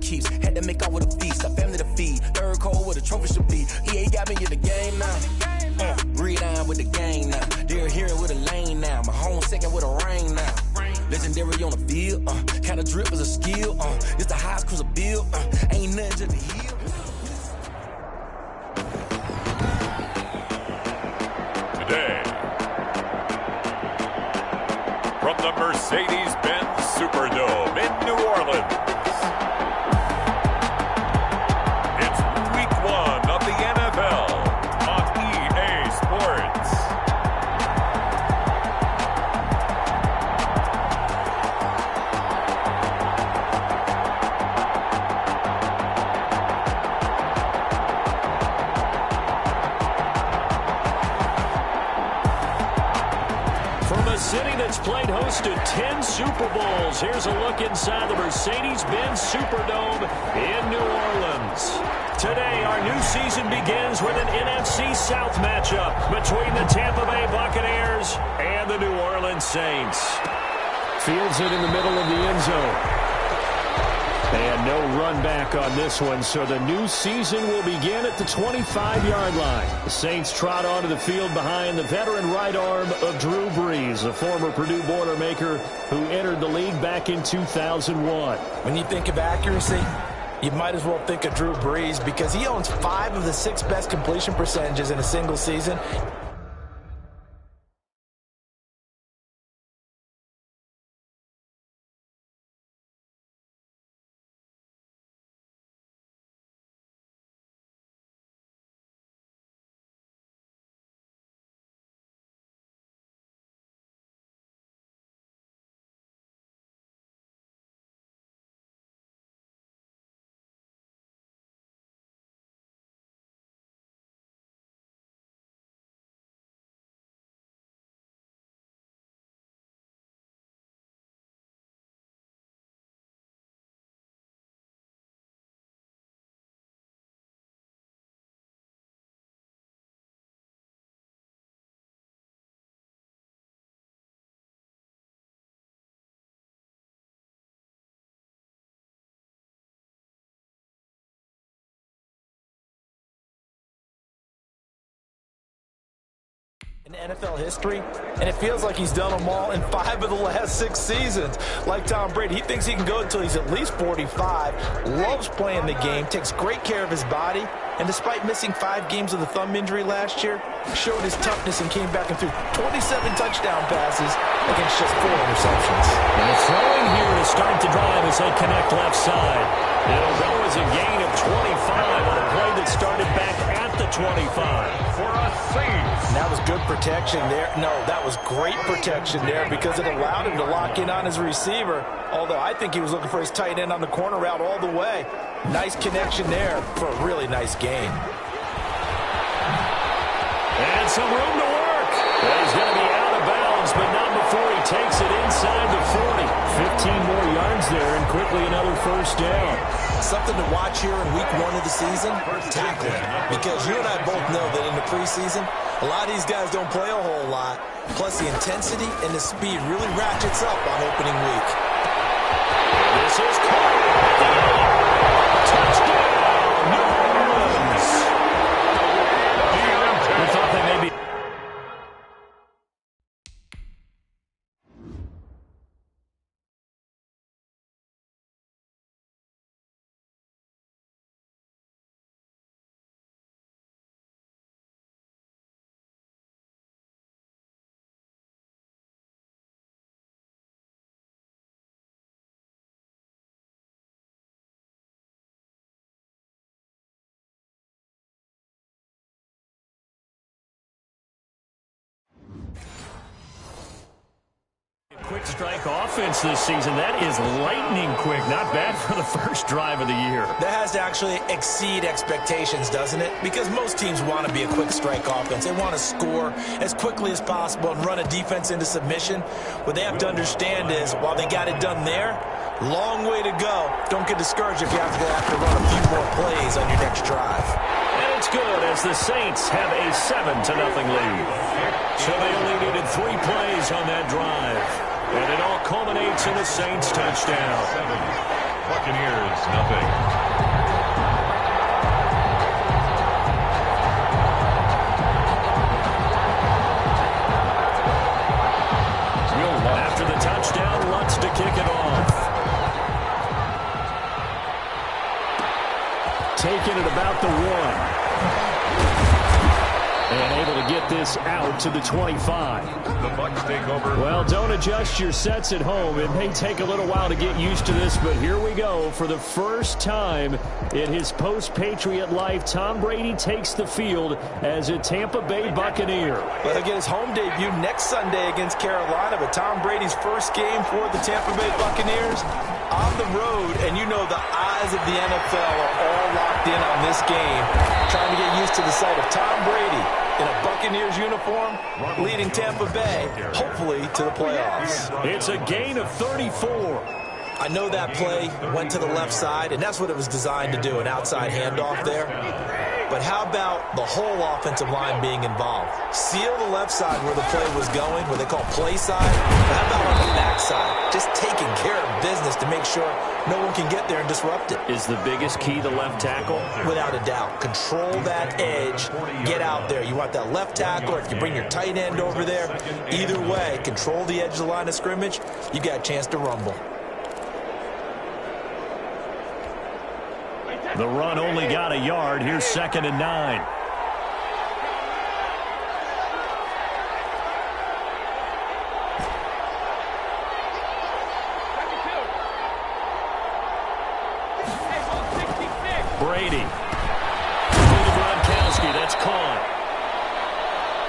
keeps. Had to make out with a feast, a family to feed. Third cold where the trophy should be. EA got me in the game now. Read on with the gang now. They're here with a lane now. My home second with a rain now. Legendary on the field. Kind of drip is a skill. It's the highest cruiser bill. Ain't nothing to the hill. Today, from the Mercedes-Benz Superdome in New Orleans, it's Week 1 of the NFL on EA Sports. From a city that's played host to 10 Super Bowls, here's a look inside the Mercedes-Benz Superdome in New Orleans. Today, our new season begins with an NFC South matchup between the Tampa Bay Buccaneers and the New Orleans Saints. Fields it in the middle of the end zone. And no run back on this one, so the new season will begin at the 25-yard line. The Saints trot onto the field behind the veteran right arm of Drew Brees, a former Purdue Boilermaker who entered the league back in 2001. When you think of accuracy, you might as well think of Drew Brees because he owns 5 of the 6 best completion percentages in a single season. In NFL history, and it feels like he's done them all in 5 of the last 6 seasons. Like Tom Brady, he thinks he can go until he's at least 45, loves playing the game, takes great care of his body, and despite missing 5 games with a thumb injury last year, showed his toughness and came back and threw 27 touchdown passes against just 4 interceptions. And the throwing here to start the drive as they connect left side. It'll go as a gain of 25 on a play that started back at the 25 for a Saints. And that was good protection there. No, that was great protection there because it allowed him to lock in on his receiver. Although I think he was looking for his tight end on the corner route all the way. Nice connection there for a really nice gain. And some room to work. He's going to be out of bounds, but not before he takes it inside the 40. 15 more yards there and quickly another first down. Something to watch here in week 1 of the season, tackling. Because you and I both know that in the preseason, a lot of these guys don't play a whole lot. Plus the intensity and the speed really ratchets up on opening week. This is caught. Touchdown, New Orleans. We thought they may be. Quick strike offense this season. That is lightning quick. Not bad for the first drive of the year. That has to actually exceed expectations, doesn't it? Because most teams want to be a quick strike offense. They want to score as quickly as possible and run a defense into submission. What they have to understand is, while they got it done there, long way to go. Don't get discouraged if you have to run a few more plays on your next drive. And it's good as the Saints have a 7-0 lead. So they only needed 3 plays on that drive. And it all culminates in a Saints touchdown. Buccaneers, nothing. After the touchdown, wants to kick it off. Taking it about the 1. And able to get this out to the 25. The Bucs take over. Well, don't adjust your sets at home. It may take a little while to get used to this, but here we go. For the first time in his post-Patriot life, Tom Brady takes the field as a Tampa Bay Buccaneer. Well, he'll get his home debut next Sunday against Carolina, but Tom Brady's first game for the Tampa Bay Buccaneers on the road, and you know the eyes of the NFL are all locked in on this game, trying to get used to the sight of Tom Brady in a Buccaneers uniform, leading Tampa Bay, hopefully, to the playoffs. It's a gain of 34. I know that play went to the left side, and that's what it was designed to do, an outside handoff there. But how about the whole offensive line being involved? Seal the left side where the play was going, what they call play side. But how about on the back side? Just taking care of business to make sure no one can get there and disrupt it. Is the biggest key the left tackle? Without a doubt. Control that edge. Get out there. You want that left tackle, or if you bring your tight end over there, either way, control the edge of the line of scrimmage, you got a chance to rumble. The run only got a yard. Here's 2nd and 9. Brady. Gronkowski. That's caught.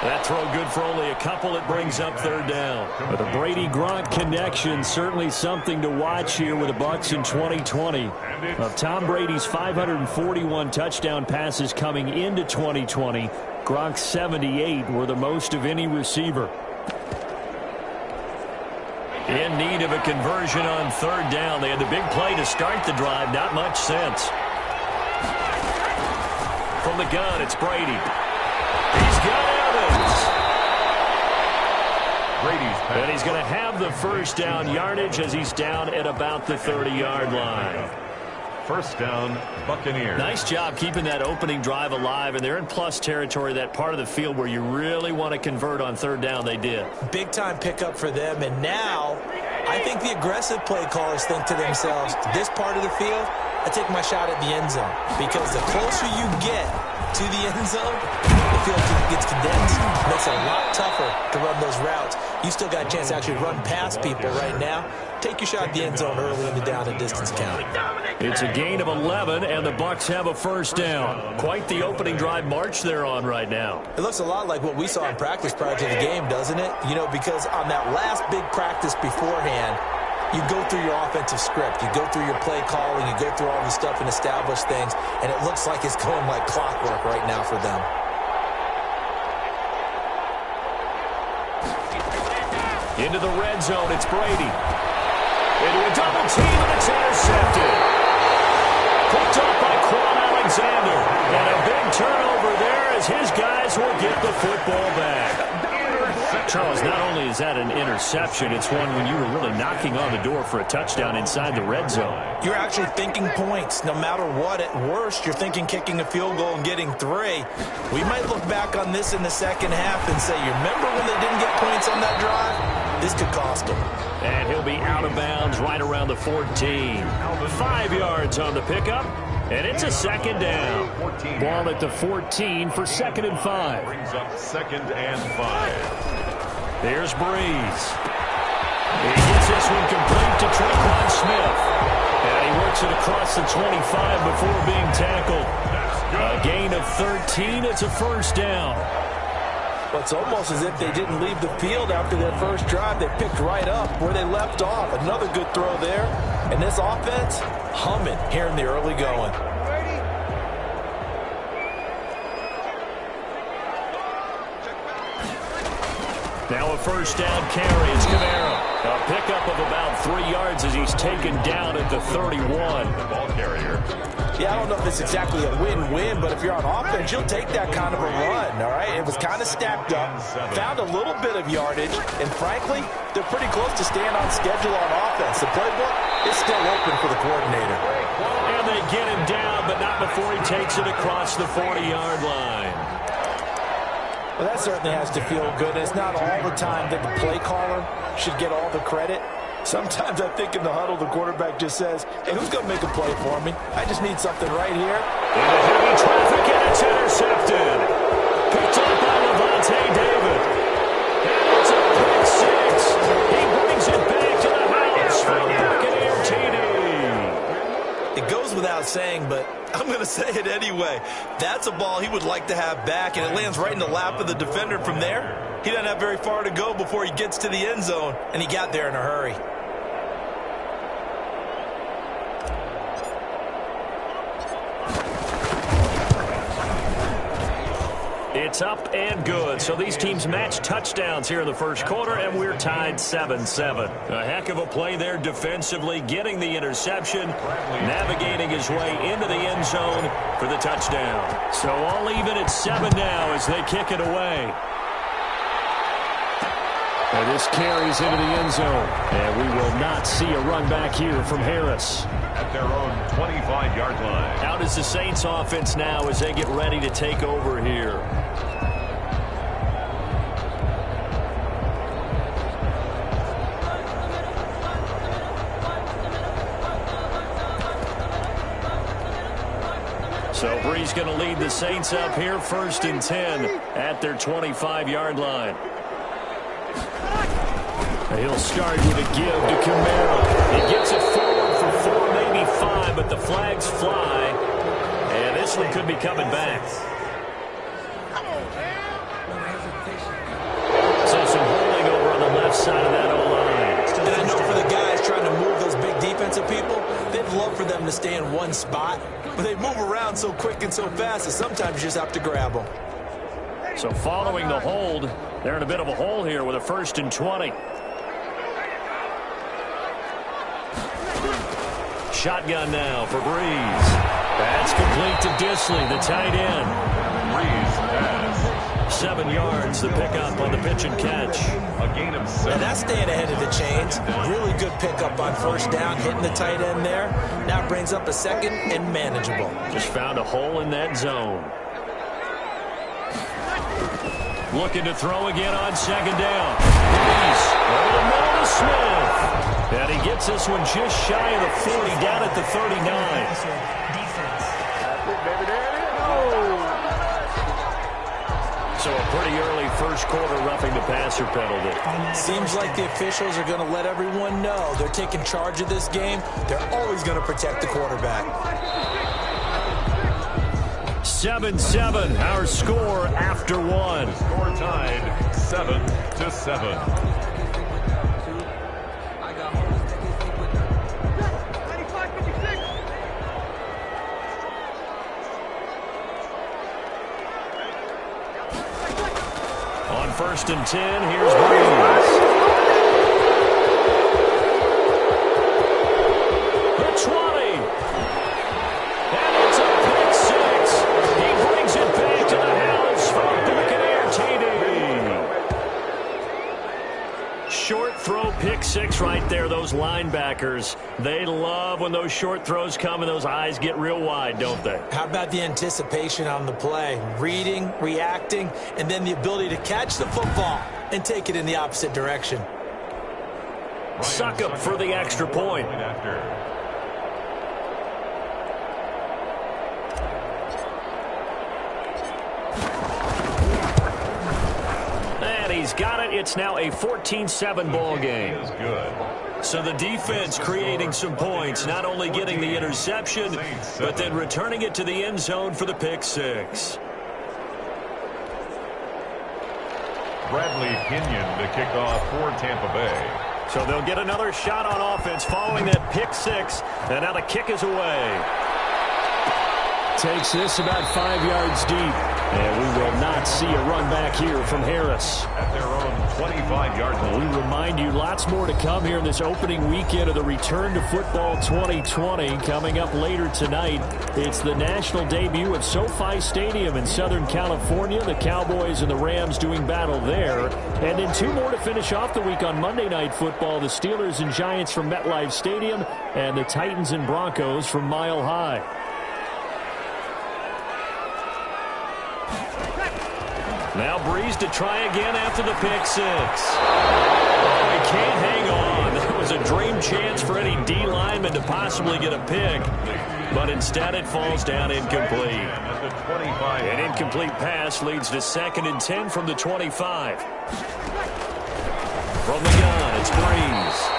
That throw good for only a couple. It brings up 3rd down. But the Brady-Gronk connection, certainly something to watch here with the Bucs in 2020. Of Tom Brady's 541 touchdown passes coming into 2020, Gronk's 78 were the most of any receiver. In need of a conversion on 3rd down. They had the big play to start the drive. Not much sense. From the gun, it's Brady. He's got Evans. And he's going to have the first down yardage as he's down at about the 30-yard line. First down, Buccaneers. Nice job keeping that opening drive alive, and they're in plus territory, that part of the field where you really want to convert on 3rd down. They did. Big-time pickup for them, and now I think the aggressive play callers think to themselves, this part of the field, I take my shot at the end zone, because the closer you get to the end zone, the field gets condensed. It makes it a lot tougher to run those routes. You still got a chance to actually run past people right now. Take your shot at the end zone early in the down and distance count. It's a gain of 11, and the Bucs have a first down. Quite the opening drive march they're on right now. It looks a lot like what we saw in practice prior to the game, doesn't it? You know, because on that last big practice beforehand, you go through your offensive script. You go through your play calling. You go through all the stuff and establish things, and it looks like it's going like clockwork right now for them. Into the red zone, it's Brady. Into a double team, and it's intercepted. Picked up by Quan Alexander. And a big turnover there as his guys will get the football back. Charles, not only is that an interception, it's one when you were really knocking on the door for a touchdown inside the red zone. You're actually thinking points. No matter what, at worst, you're thinking kicking a field goal and getting 3. We might look back on this in the second half and say, you remember when they didn't get points on that drive? This could cost them. And he'll be out of bounds right around the 14. 5 yards on the pickup. And it's a 2nd down. Ball at the 14 for 2nd and 5. Brings up 2nd and 5. There's Breeze. He gets this one complete to Tre'Quan Smith. And he works it across the 25 before being tackled. A gain of 13. It's a first down. Well, it's almost as if they didn't leave the field after their first drive. They picked right up where they left off. Another good throw there. And this offense, humming here in the early going. Now a first down carry. It's Camaro. A pickup of about 3 yards as he's taken down at the 31. The ball carrier. Yeah, I don't know if it's exactly a win-win, but if you're on offense, you'll take that kind of a run, all right? It was kind of stacked up, found a little bit of yardage, and frankly, they're pretty close to staying on schedule on offense. The playbook, It's still open for the coordinator. And they get him down, but not before he takes it across the 40-yard line. Well, that certainly has to feel good. It's not all the time that the play caller should get all the credit. Sometimes I think in the huddle, the quarterback just says, hey, who's going to make a play for me? I just need something right here. Into heavy traffic, and it's intercepted. Picked up by Levante David. And it's a pick six. He brings it back to the house for a Buccaneer TD. It goes without saying, but I'm going to say it anyway. That's a ball he would like to have back, and it lands right in the lap of the defender from there. He doesn't have very far to go before he gets to the end zone, and he got there in a hurry. It's up and good. So these teams match touchdowns here in the first quarter, and we're tied 7-7. A heck of a play there defensively, getting the interception, navigating his way into the end zone for the touchdown. So all even at 7 now as they kick it away. And this carries into the end zone. And we will not see a run back here from Harris. At their own 25-yard line. How does the Saints offense now as they get ready to take over here? So Bree's going to lead the Saints up here 1st and 10 at their 25-yard line. He'll start with a give to Camara. He gets it forward for 4, maybe 5, but the flags fly. And this one could be coming back. So some holding over on the left side of that O-line. And I know for the guys trying to move those big defensive people, they'd love for them to stay in one spot. But they move around so quick and so fast that sometimes you just have to grab them. So following the hold, they're in a bit of a hole here with a 1st and 20. Shotgun now for Breeze. That's complete to Disley, the tight end. Breeze pass. 7 yards, the pickup on the pitch and catch. A gain of 7. And that's staying ahead of the chains. Really good pickup on 1st down, hitting the tight end there. Now brings up a 2nd and manageable. Just found a hole in that zone. Looking to throw again on 2nd down. Breeze over the middle to Smith. And he gets this one just shy of the 40, down at the 39. So a pretty early first quarter roughing the passer penalty. Seems like the officials are going to let everyone know they're taking charge of this game. They're always going to protect the quarterback. 7-7, our score after 1. Score tied 7-7. On 1st and 10, here's Breeze. The 20. And it's a pick 6. He brings it back to the house for a Buccaneer TD. Short throw pick 6 right there. Those linebackers, they love when those short throws come and those eyes get real wide, don't they? How about the anticipation on the play? Reading, reacting, and then the ability to catch the football and take it in the opposite direction. Suck up for the extra point. And he's got it. It's now a 14-7 ball game. So the defense creating some points, not only getting the interception, but then returning it to the end zone for the pick 6. Bradley Pinion to kick off for Tampa Bay. So they'll get another shot on offense following that pick 6, and now the kick is away. Takes this about 5 yards deep. And we will not see a run back here from Harris. At their own 25-yard line. We remind you lots more to come here in this opening weekend of the Return to Football 2020. Coming up later tonight, it's the national debut at SoFi Stadium in Southern California. The Cowboys and the Rams doing battle there. And then two more to finish off the week on Monday Night Football. The Steelers and Giants from MetLife Stadium and the Titans and Broncos from Mile High. Now Breeze to try again after the pick six. Oh, he can't hang on. That was a dream chance for any D lineman to possibly get a pick. But instead it falls down incomplete. An incomplete pass leads to 2nd and 10 from the 25. From the gun, it's Breeze.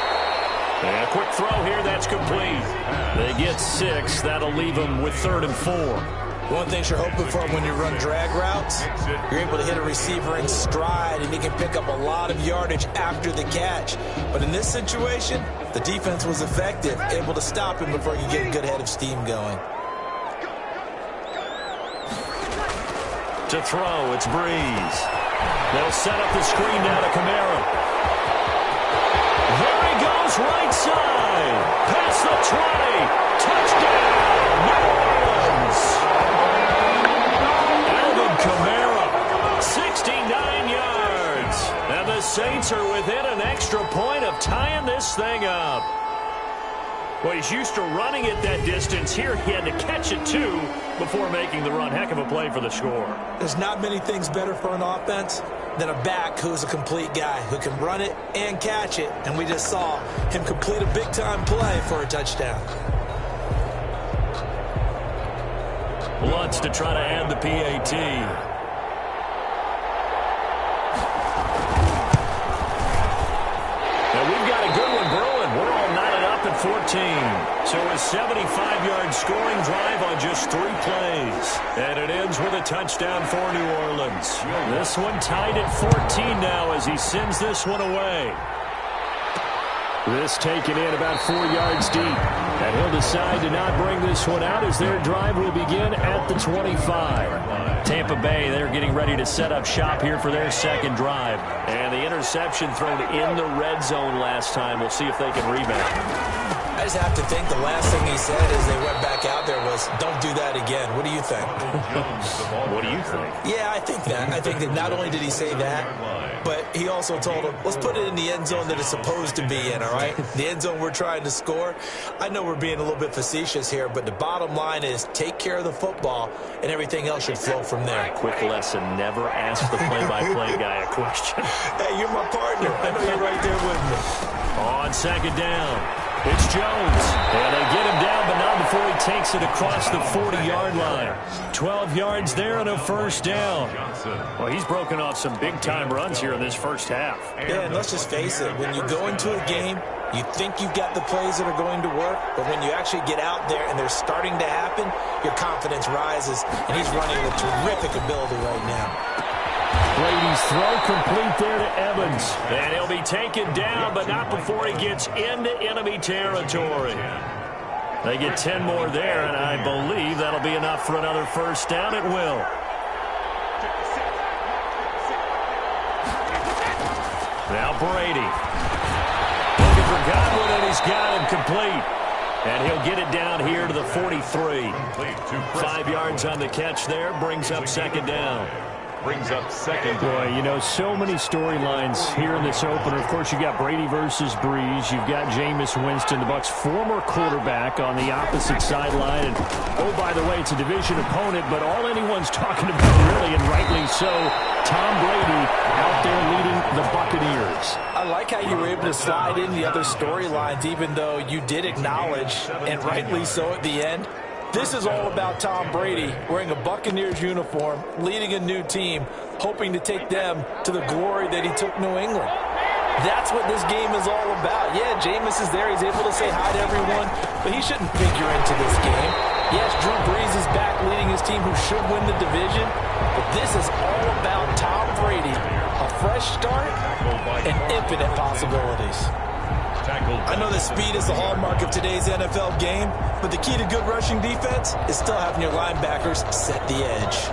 And a quick throw here, that's complete. They get 6. That'll leave them with 3rd and 4. One thing you're hoping for when you run drag routes, you're able to hit a receiver in stride, and he can pick up a lot of yardage after the catch. But in this situation, the defense was effective, able to stop him before he could get a good head of steam going. To throw, it's Breeze. They'll set up the screen now to Kamara. There he goes, right side. Past the 20. Touchdown, New Orleans. Kamara, 69 yards. And the Saints are within an extra point of tying this thing up. Well, he's used to running it that distance. Here he had to catch it, too, before making the run. Heck of a play for the score. There's not many things better for an offense than a back who's a complete guy who can run it and catch it. And we just saw him complete a big-time play for a touchdown. Lutz to try to add the PAT. Now we've got a good one brewing. We're all knotted up at 14. So a 75-yard scoring drive on just 3 plays. And it ends with a touchdown for New Orleans. This one tied at 14 now as he sends this one away. This taken in about 4 yards deep. And he'll decide to not bring this one out as their drive will begin at the 25. Tampa Bay, they're getting ready to set up shop here for their second drive. And the interception thrown in the red zone last time. We'll see if they can rebound. I just have to think the last thing he said as they went back out there was, don't do that again. What do you think? What do you think? Yeah, I think that. I think that not only did he say that, but he also told him, let's put it in the end zone that it's supposed to be in, all right? The end zone we're trying to score. I know we're being a little bit facetious here, but the bottom line is take care of the football, and everything else should flow from there. Quick lesson, never ask the play-by-play guy a question. Hey, you're my partner. I know you're right there with me. On second down, it's Jones. And they get him down, but not before he takes it across the 40-yard line. 12 yards there and a first down. Well, he's broken off some big-time runs here in this first half. Yeah, and let's just face it. When you go into a game, you think you've got the plays that are going to work, but when you actually get out there and they're starting to happen, your confidence rises, and he's running with terrific ability right now. Brady's throw complete there to Evans. And he'll be taken down, but not before he gets into enemy territory. They get 10 more there, and I believe that'll be enough for another first down. It will. Now Brady. Looking for Godwin, and he's got him complete. And he'll get it down here to the 43. 5 yards on the catch there, brings up second down. Brings up second. Boy, you know, so many storylines here in this opener. Of course, you've got Brady versus Breeze. You've got Jameis Winston, the Bucs' former quarterback, on the opposite sideline. And, oh, by the way, it's a division opponent, but all anyone's talking about, really, and rightly so, Tom Brady out there leading the Buccaneers. I like how you were able to slide in the other storylines, even though you did acknowledge, and rightly so at the end, this is all about Tom Brady wearing a Buccaneers uniform, leading a new team, hoping to take them to the glory that he took New England. That's what this game is all about. Yeah, Jameis is there. He's able to say hi to everyone, but he shouldn't figure into this game. Yes, Drew Brees is back leading his team who should win the division, but this is all about Tom Brady, a fresh start and infinite possibilities. I know that speed is the hallmark of today's NFL game, but the key to good rushing defense is still having your linebackers set the edge.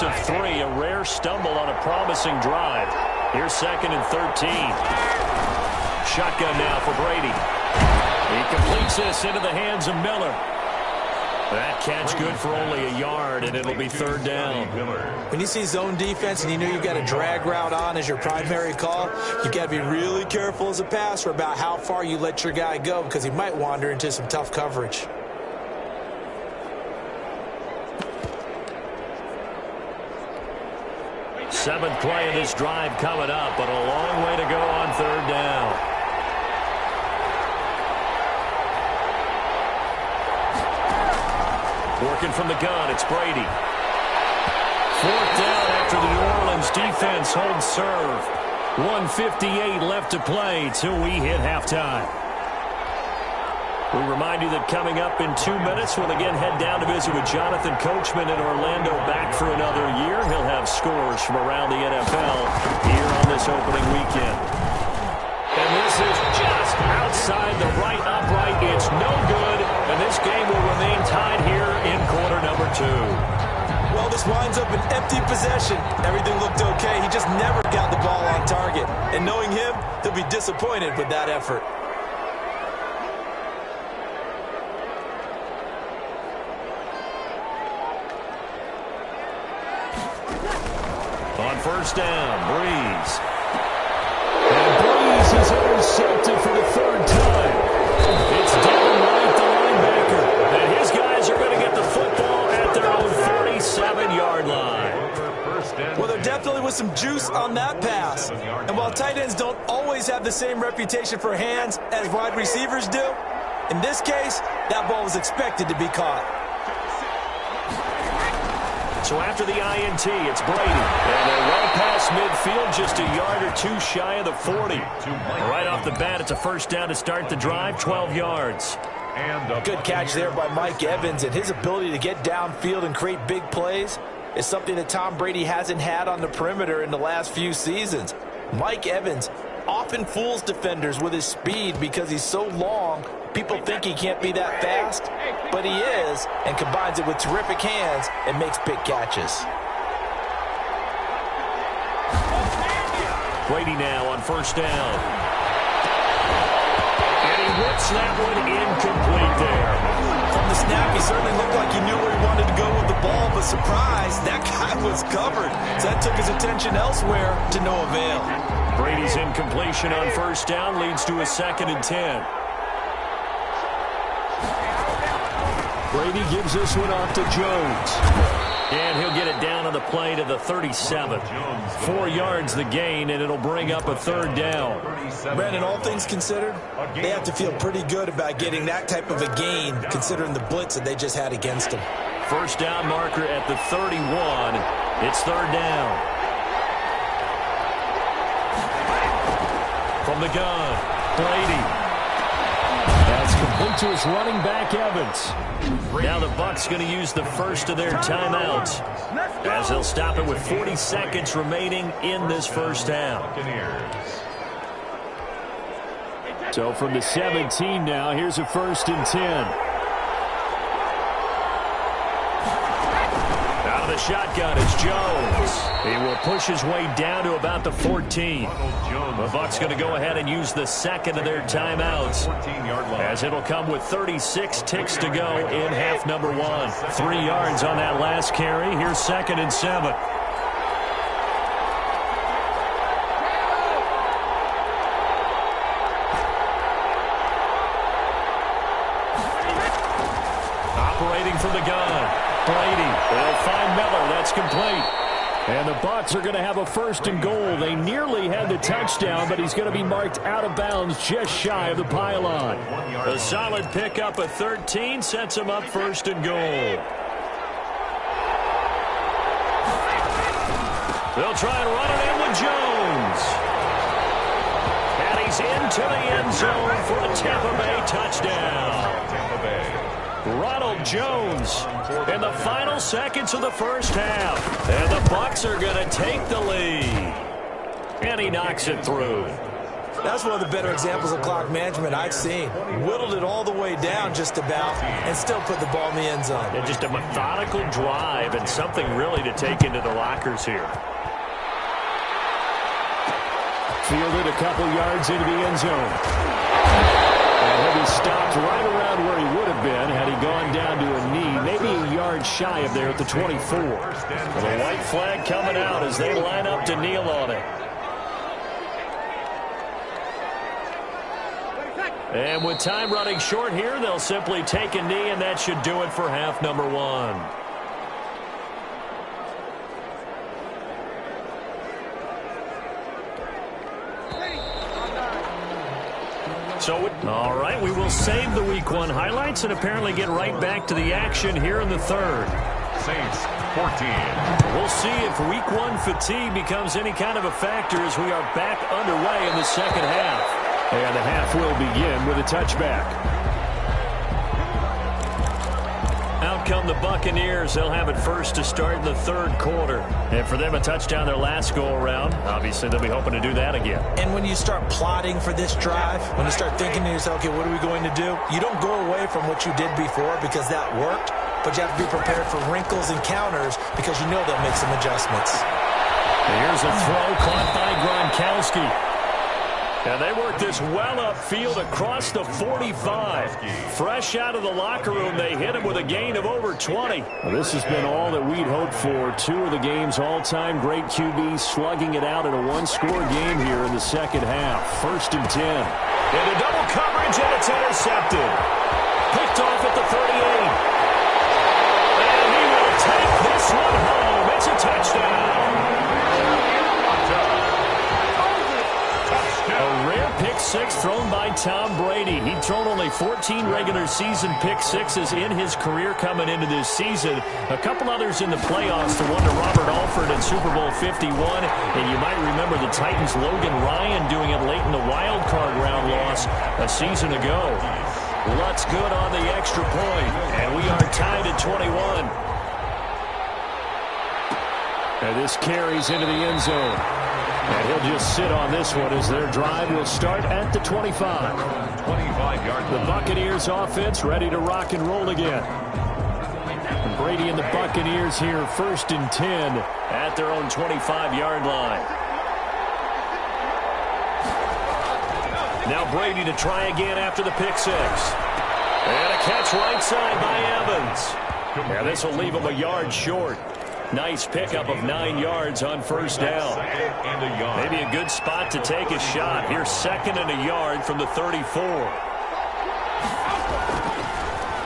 loss of 3, a rare stumble on a promising drive. Here's 2nd and 13. Shotgun now for Brady. He completes this into the hands of Miller. That catch good for only a yard, and it'll be 3rd down. When you see zone defense and you know you've got a drag route on as your primary call, you've got to be really careful as a passer about how far you let your guy go because he might wander into some tough coverage. Seventh play of this drive coming up, but a long way to go on 3rd down. Working from the gun, it's Brady. 4th down after the New Orleans defense holds serve. 1:58 left to play till we hit halftime. We remind you that coming up in 2 minutes, we'll again head down to visit with Jonathan Coachman in Orlando, back for another year. He'll have scores from around the NFL here on this opening weekend. And this is just outside the right upright. It's no good, and this game will remain tied here in quarter number 2. Well, this winds up an empty possession. Everything looked okay. He just never got the ball on target. And knowing him, he'll be disappointed with that effort. On 1st down, Breeze. And Breeze is intercepted for the 3rd time. It's Devin White, the linebacker. And his guys are going to get the football at their own 37-yard line. Well, there definitely was some juice on that pass. And while tight ends don't always have the same reputation for hands as wide receivers do, in this case, that ball was expected to be caught. So after the INT, it's Brady. And they're well past midfield, just a yard or 2 shy of the 40. Right off the bat, it's a 1st down to start the drive, 12 yards. Good catch there by Mike Evans, and his ability to get downfield and create big plays is something that Tom Brady hasn't had on the perimeter in the last few seasons. Mike Evans often fools defenders with his speed because he's so long. People think he can't be that fast, but he is, and combines it with terrific hands and makes big catches. Brady now on 1st down. And he whips that one incomplete there. From the snap, he certainly looked like he knew where he wanted to go with the ball, but surprise, that guy was covered. So that took his attention elsewhere to no avail. Brady's incompletion on 1st down leads to a 2nd and 10. Brady gives this one off to Jones. And he'll get it down on the play to the 37. 4 yards the gain, and it'll bring up a 3rd down. Brandon, all things considered, they have to feel pretty good about getting that type of a gain, considering the blitz that they just had against them. 1st down marker at the 31. It's 3rd down. From the gun, Brady. That's complete to his running back, Evans. Now the Bucs going to use the first of their timeouts, as they'll stop it with 40 seconds remaining in this 1st half. So from the 17 now, here's a 1st and 10. Out of the shotgun, it's Jones. He will push his way down to about the 14. The Bucs going to go ahead and use the 2nd of their timeouts, as it'll come with 36 ticks to go in half number 1. 3 yards on that last carry. Here's 2nd and 7. Operating from the gun, Brady. They'll find Miller. That's complete. And the Bucs are going to have a 1st and goal. They nearly had the touchdown, but he's going to be marked out of bounds just shy of the pylon. A solid pickup of 13 sets him up 1st and goal. They'll try and run it in with Jones. And he's into the end zone for a Tampa Bay touchdown. Ronald Jones in the final seconds of the 1st half. And the Bucs are going to take the lead. And he knocks it through. That's one of the better examples of clock management I've seen. Whittled it all the way down just about and still put the ball in the end zone. And just a methodical drive and something really to take into the lockers here. Fielded a couple yards into the end zone. And he'll be stopped right around where he would have been had he gone down to a knee, maybe a yard shy of there at the 24. The white flag coming out as they line up to kneel on it. And with time running short here, they'll simply take a knee, and that should do it for half number one. So, all right, we will save the Week 1 highlights and apparently get right back to the action here in the third. Saints 14. We'll see if Week 1 fatigue becomes any kind of a factor as we are back underway in the second half. And the half will begin with a touchback. Out come the Buccaneers. They'll have it first to start in the third quarter. And for them, a touchdown their last go-around. Obviously, they'll be hoping to do that again. And when you start plotting for this drive, when you start thinking to yourself, okay, what are we going to do? You don't go away from what you did before because that worked, but you have to be prepared for wrinkles and counters because you know they'll make some adjustments. Here's a throw caught by Gronkowski. And they work this well upfield across the 45. Fresh out of the locker room, they hit him with a gain of over 20. Well, this has been all that we'd hoped for. Two of the game's all-time great QBs slugging it out in a one-score game here in the second half. 1st and 10. Into double coverage, and it's intercepted. Picked off at the 38. And he will take this one home. It's a touchdown. A rare pick six thrown by Tom Brady. He'd thrown only 14 regular season pick sixes in his career coming into this season. A couple others in the playoffs, the one to Robert Alford in Super Bowl 51. And you might remember the Titans' Logan Ryan doing it late in the wild card round loss a season ago. Lutz good on the extra point, and we are tied at 21. And this carries into the end zone. And he'll just sit on this one as their drive will start at the 25. 25-yard The Buccaneers offense ready to rock and roll again. Brady and the Buccaneers here 1st and 10 at their own 25-yard line. Now Brady to try again after the pick six. And a catch right side by Evans. Yeah, this will leave him a yard short. Nice pickup of 9 yards on first down. Maybe a good spot to take a shot. Here's 2nd and a yard from the 34.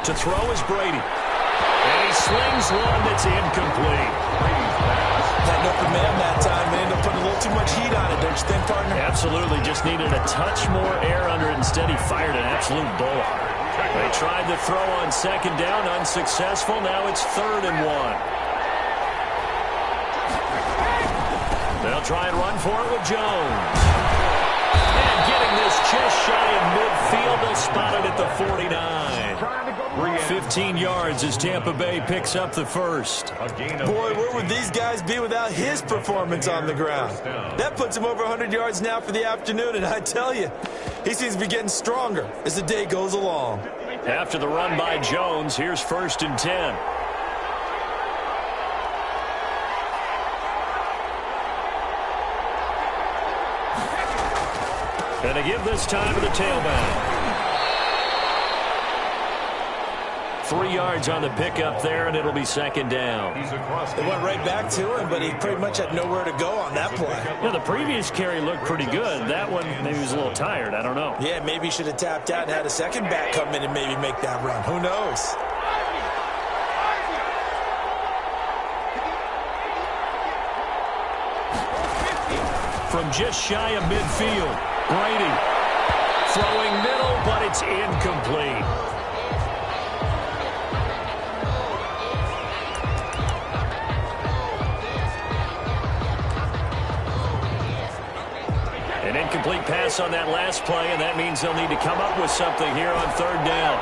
To throw is Brady. And he slings one that's incomplete. Had an open man that time and ended up putting a little too much heat on it, don't you think, partner? Absolutely. Just needed a touch more air under it. Instead, he fired an absolute bullet. They tried to throw on 2nd down. Unsuccessful. Now it's 3rd and 1. They'll try and run for it with Jones. And getting this just shy of midfield. They'll spot it at the 49. 15 yards as Tampa Bay picks up the first. Boy, where would these guys be without his performance on the ground? That puts him over 100 yards now for the afternoon, and I tell you, he seems to be getting stronger as the day goes along. After the run by Jones, here's 1st and 10. And to give this time to the tailback. 3 yards on the pickup there, and it'll be 2nd down. They went right back to him, but he pretty much had nowhere to go on that play. Yeah, the previous carry looked pretty good. That one, maybe he was a little tired. I don't know. Yeah, maybe he should have tapped out and had a second back come in and maybe make that run. Who knows? From just shy of midfield, Brady throwing middle, but it's incomplete. An incomplete pass on that last play, and that means they'll need to come up with something here on 3rd down.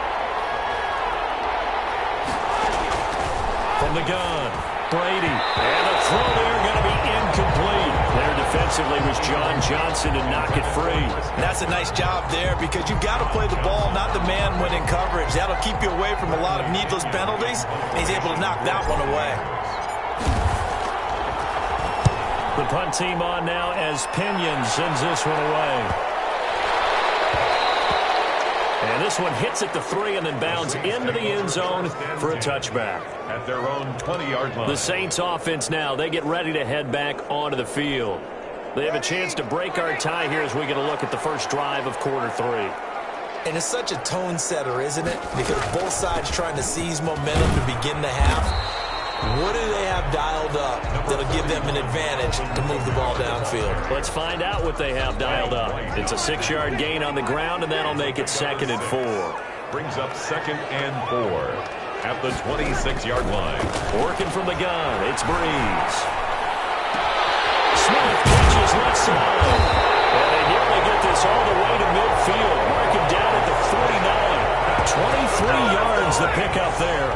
From the gun, Brady. And the throw there going to be incomplete. They're defensively was John Johnson to knock it free. And that's a nice job there because you've got to play the ball, not the man when in coverage. That'll keep you away from a lot of needless penalties. And he's able to knock that one away. The punt team on now as Pinion sends this one away. And this one hits at the 3 and then bounds into the end zone for a touchback. At their own 20-yard line. The Saints offense now, they get ready to head back onto the field. They have a chance to break our tie here as we get a look at the first drive of quarter 3. And it's such a tone setter, isn't it? Because both sides trying to seize momentum to begin the half. What do they have dialed up that'll give them an advantage to move the ball downfield? Let's find out what they have dialed up. It's a 6-yard gain on the ground, and that'll make it 2nd and 4. Brings up 2nd and 4 at the 26-yard line. Working from the gun, it's Breeze. Smith catches left side. And they nearly get this all the way to midfield. Mark him down at the 49. 23 yards the pickup there.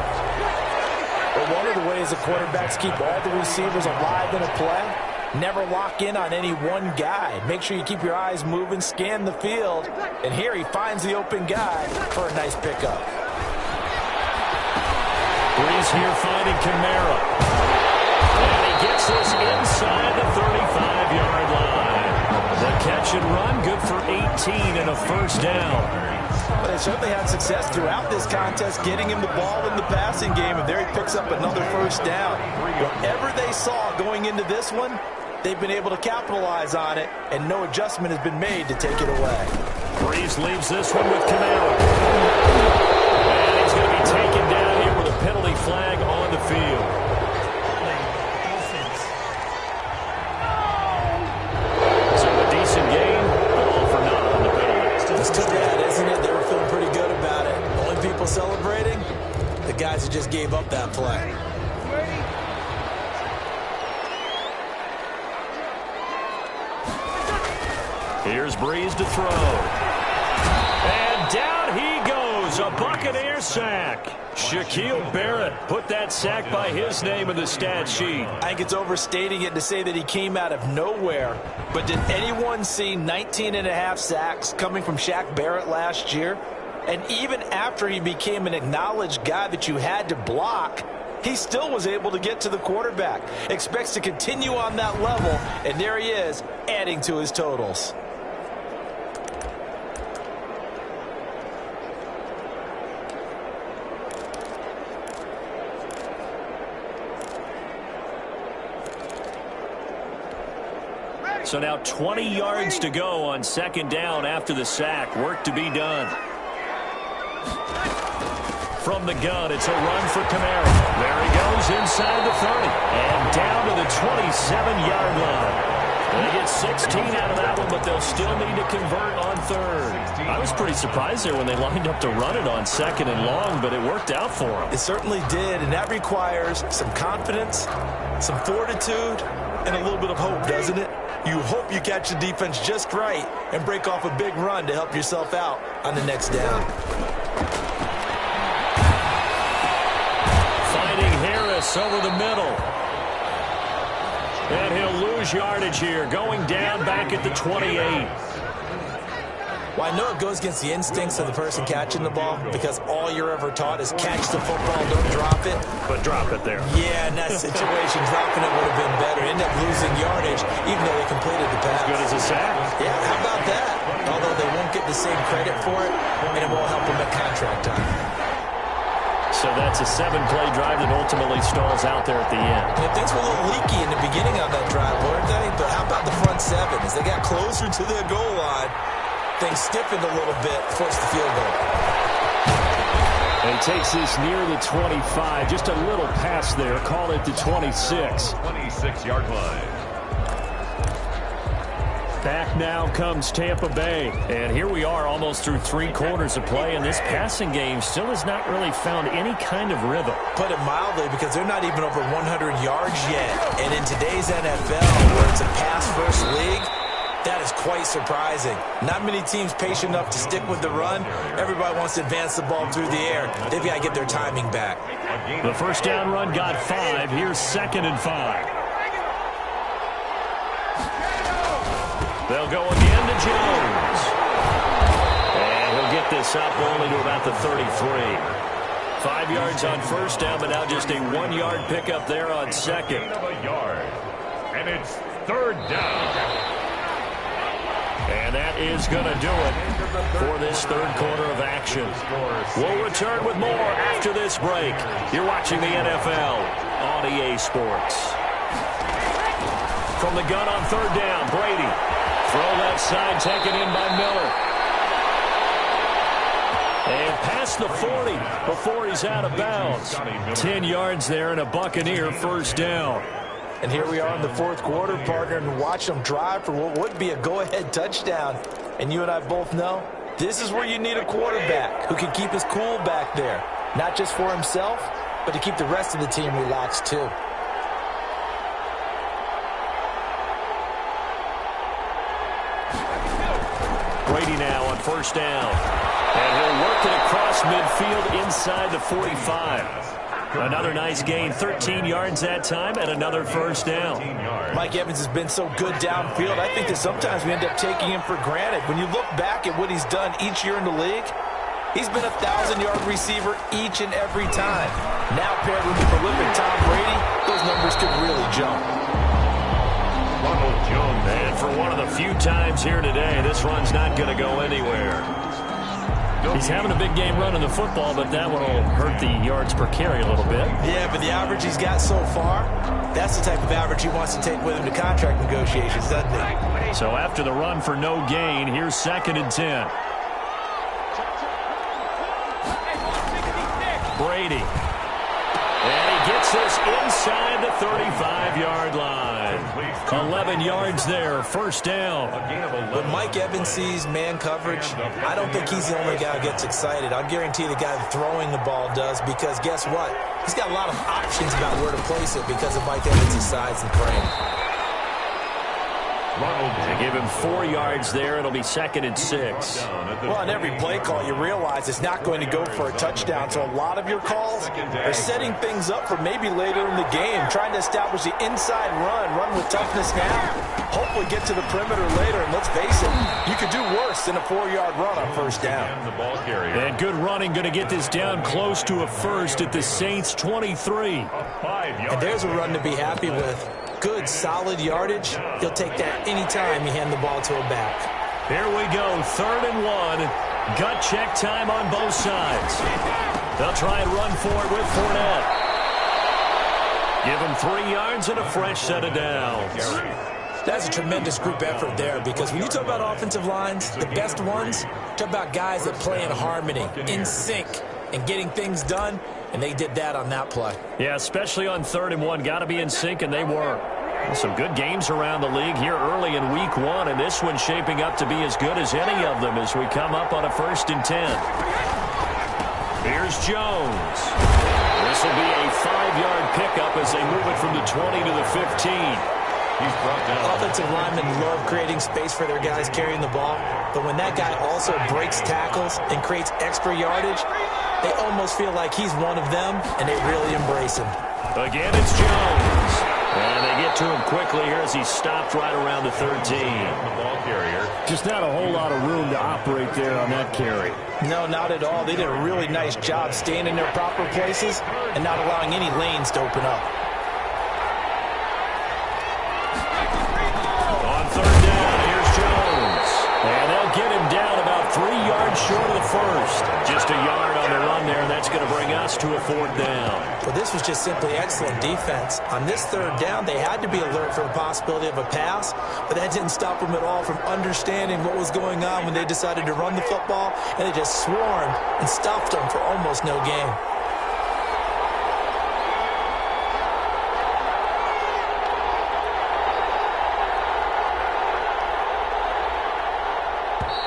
But one of the ways the quarterbacks keep all the receivers alive in a play, never lock in on any one guy. Make sure you keep your eyes moving, scan the field. And here he finds the open guy for a nice pickup. Breeze here finding Kamara. And he gets this inside the 35-yard line. The catch and run, good for 18 and a first down. But they certainly had success throughout this contest, getting him the ball in the passing game, and there he picks up another first down. Whatever they saw going into this one, they've been able to capitalize on it, and no adjustment has been made to take it away. Breeze leaves this one with Kamara. And he's going to be taken down here with a penalty flag on the field. So a decent game, but all for naught on the penalty. It's too bad, isn't it? They were feeling pretty good about it. Only people celebrating, the guys who just gave up that play. Here's Breeze to throw. And down he goes, a Buccaneer sack. Shaquille Barrett put that sack by his name in the stat sheet. I think it's overstating it to say that he came out of nowhere. But did anyone see 19.5 sacks coming from Shaq Barrett last year? And even after he became an acknowledged guy that you had to block, he still was able to get to the quarterback. Expects to continue on that level, and there he is, adding to his totals. So now 20 yards to go on 2nd down after the sack. Work to be done. From the gun, it's a run for Kamara. There he goes inside the 30. And down to the 27-yard line. They get 16 out of that one, but they'll still need to convert on 3rd. I was pretty surprised there when they lined up to run it on 2nd and long, but it worked out for them. It certainly did, and that requires some confidence, some fortitude, and a little bit of hope, doesn't it? You hope you catch the defense just right and break off a big run to help yourself out on the next down. Finding Harris over the middle. And he'll lose yardage here, going down back at the 28. Well, I know it goes against the instincts of the person catching the ball because all you're ever taught is catch the football, don't drop it. But drop it there. Yeah, in that situation, dropping it would have been better. End up losing yardage, even though they completed the pass. As good as a sack. Yeah, how about that? Although they won't get the same credit for it, and it won't help them at contract time. So that's a 7-play drive that ultimately stalls out there at the end. And things were a little leaky in the beginning of that drive, weren't they? But how about the front 7? As they got closer to their goal line, things stiffened a little bit, forced the field goal. And he takes this near the 25. Just a little pass there. Call it the 26. 26-yard line. Back now comes Tampa Bay. And here we are almost through 3 quarters of play, and this passing game still has not really found any kind of rhythm. Put it mildly, because they're not even over 100 yards yet. And in today's NFL, where it's a pass-first league, that is quite surprising. Not many teams patient enough to stick with the run. Everybody wants to advance the ball through the air. They've got to get their timing back. The first down run got 5. Here's 2nd and 5. They'll go again to Jones. And he'll get this up only to about the 33. 5 yards on first down, but now just a 1-yard pickup there on second. And it's third down. And that is going to do it for this third quarter of action. We'll return with more after this break. You're watching the NFL on EA Sports. From the gun on third down, Brady. Throw left side, taken in by Miller. And past the 40 before he's out of bounds. 10 yards there and a Buccaneer first down. And here we are in the fourth quarter, partner, and watch them drive for what would be a go-ahead touchdown. And you and I both know this is where you need a quarterback who can keep his cool back there. Not just for himself, but to keep the rest of the team relaxed too. Brady now on first down. And he'll work it across midfield inside the 45. Another nice gain, 13 yards that time, and another first down. Mike Evans has been so good downfield. I think that sometimes we end up taking him for granted. When you look back at what he's done each year in the league, he's been a 1,000-yard receiver each and every time. Now paired with the prolific Tom Brady, those numbers could really jump. Ronald Jones. And for one of the few times here today, this run's not going to go anywhere. He's having a big game running the football, but that one will hurt the yards per carry a little bit. Yeah, but the average he's got so far, that's the type of average he wants to take with him to contract negotiations, doesn't he? So after the run for no gain, here's 2nd and 10. Brady. And he gets this inside the 35-yard line. 11 yards there, first down. When Mike Evans sees man coverage, I don't think he's the only guy who gets excited. I'll guarantee the guy throwing the ball does, because guess what? He's got a lot of options about where to place it because of Mike Evans' size and frame. They give him 4 yards there. It'll be 2nd and 6. Well, on every play call, you realize it's not going to go for a touchdown. So a lot of your calls are setting things up for maybe later in the game, trying to establish the inside run with toughness now, hopefully get to the perimeter later. And let's face it, you could do worse than a 4-yard run on first down. And good running, going to get this down close to a first at the Saints' 23. And there's a run to be happy with. Good, solid yardage. He'll take that anytime you hand the ball to a back. Here we go, 3rd and 1. Gut check time on both sides. They'll try and run for it with Fournette. Give him 3 yards and a fresh set of downs. That's a tremendous group effort there, because when you talk about offensive lines, the best ones, talk about guys that play in harmony, in sync, and getting things done, and they did that on that play. Yeah, especially on 3rd and 1. Got to be in sync, and they were. Some good games around the league here early in week 1, and this one's shaping up to be as good as any of them as we come up on a 1st and 10. Here's Jones. This will be a 5-yard pickup as they move it from the 20 to the 15. He's brought down. Offensive linemen love creating space for their guys carrying the ball, but when that guy also breaks tackles and creates extra yardage, they almost feel like he's one of them, and they really embrace him. Again, it's Jones. And they get to him quickly here as he's stopped right around the 13. The ball carrier. Just not a whole lot of room to operate there on that carry. No, not at all. They did a really nice job staying in their proper places and not allowing any lanes to open up. On 3rd down, here's Jones. And they'll get him down about 3 yards short of the first. Just a yard on the run there, and that's going to bring us to a 4th down. Well, this was just simply excellent defense. On this 3rd down, they had to be alert for the possibility of a pass, but that didn't stop them at all from understanding what was going on when they decided to run the football, and they just swarmed and stuffed them for almost no gain.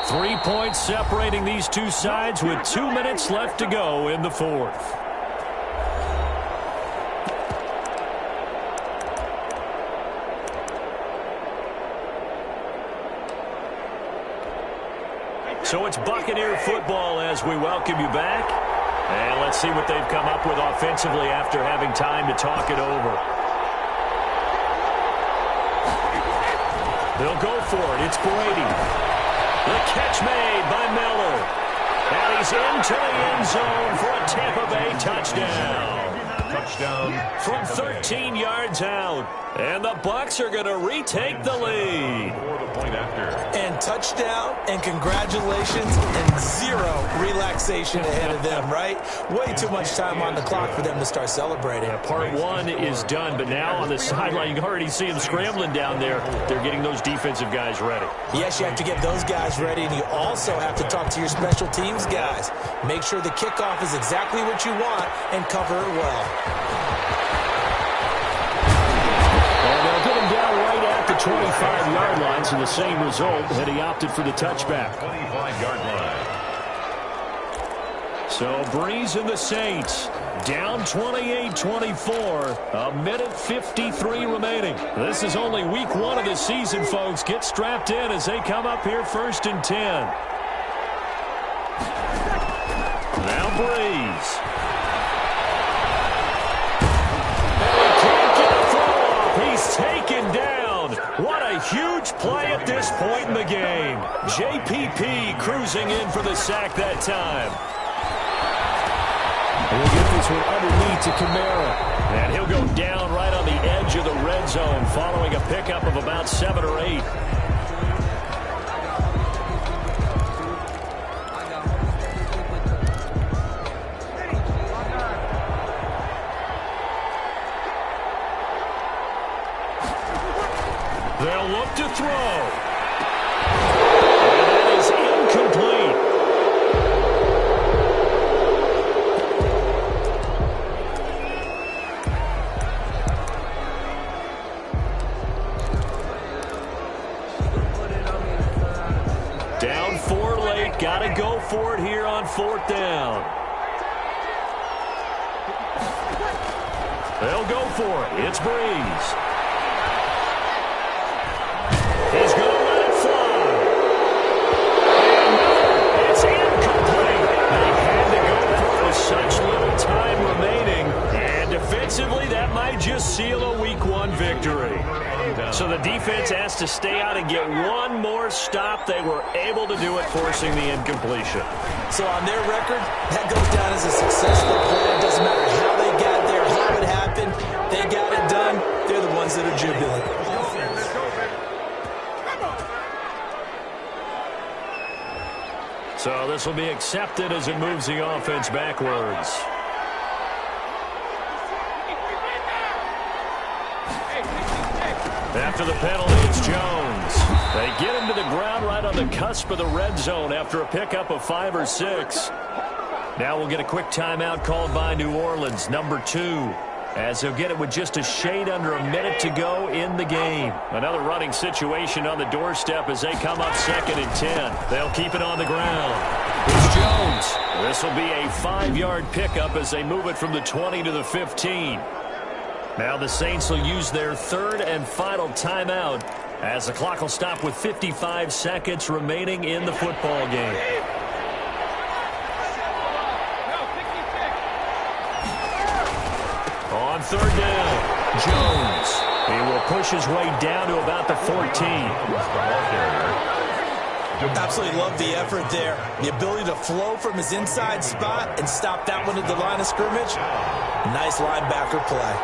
Three points separating these two sides with 2 minutes left to go in the 4th. So it's Buccaneer football as we welcome you back. And let's see what they've come up with offensively after having time to talk it over. They'll go for it. It's Brady. The catch made by Miller. And he's into the end zone for a Tampa Bay touchdown. Touchdown. From 13 yards out. And the Bucs are going to retake the lead. For the point after. And touchdown and congratulations and zero relaxation ahead of them, right? Way too much time on the clock for them to start celebrating. Part one is done, but now on the sideline, you can already see them scrambling down there. They're getting those defensive guys ready. Yes, you have to get those guys ready, and you also have to talk to your special teams guys. Make sure the kickoff is exactly what you want and cover it well. And they'll get him down right at the 25-yard line, so the same result, and he opted for the touchback. 25-yard line. So Breeze and the Saints down 28-24, a minute 53 remaining. This is only week one of the season, folks. Get strapped in as they come up here 1st and 10. Now Breeze. He's taken down. What a huge play at this point in the game. JPP cruising in for the sack that time. We'll get this one underneath to Kamara. And he'll go down right on the edge of the red zone following a pickup of about 7 or 8. They'll look to throw. And that is incomplete. Down 4 late. Got to go for it here on 4th down. They'll go for it. It's Breeze. He's going to let it fly. And it's incomplete. They had to go for it with such little time remaining. And defensively, that might just seal a week 1 victory. So the defense has to stay out and get one more stop. They were able to do it, forcing the incompletion. So on their record, that goes down as a successful play. It doesn't matter how they got there, how it happened. They got it done. They're the ones that are jubilant. So this will be accepted as it moves the offense backwards. After the penalty, it's Jones. They get him to the ground right on the cusp of the red zone after a pickup of 5 or 6. Now we'll get a quick timeout called by New Orleans, number 2. As they'll get it with just a shade under a minute to go in the game. Another running situation on the doorstep as they come up 2nd and 10. They'll keep it on the ground. It's Jones. This will be a 5-yard pickup as they move it from the 20 to the 15. Now the Saints will use their 3rd and final timeout as the clock will stop with 55 seconds remaining in the football game. On 3rd down, Jones. He will push his way down to about the 14. Absolutely love the effort there. The ability to flow from his inside spot and stop that one at the line of scrimmage. Nice linebacker play.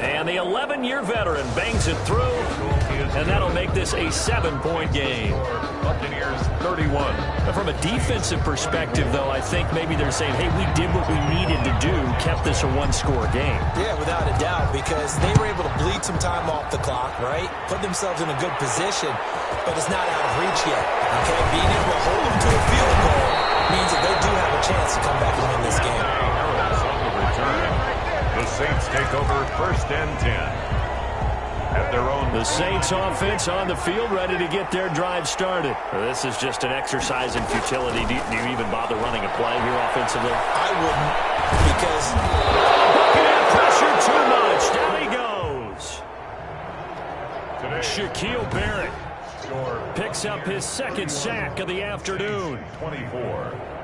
And the 11-year veteran bangs it through, and that'll make this a 7-point game. Buccaneers 31. From a defensive perspective, though, I think maybe they're saying, hey, we did what we needed to do, kept this a 1-score game. Yeah, without a doubt, because they were able to bleed some time off the clock, right? Put themselves in a good position, but it's not out of reach yet, okay? Being able to hold them to a field goal means that they do have a chance to come back and win this game. The Saints take over 1st and 10. At their own. The Saints offense on the field, ready to get their drive started. This is just an exercise in futility. Do you even bother running a play here offensively? I wouldn't, because too much. Down he goes. Shaquille Barrett picks up his second sack of the afternoon. 24.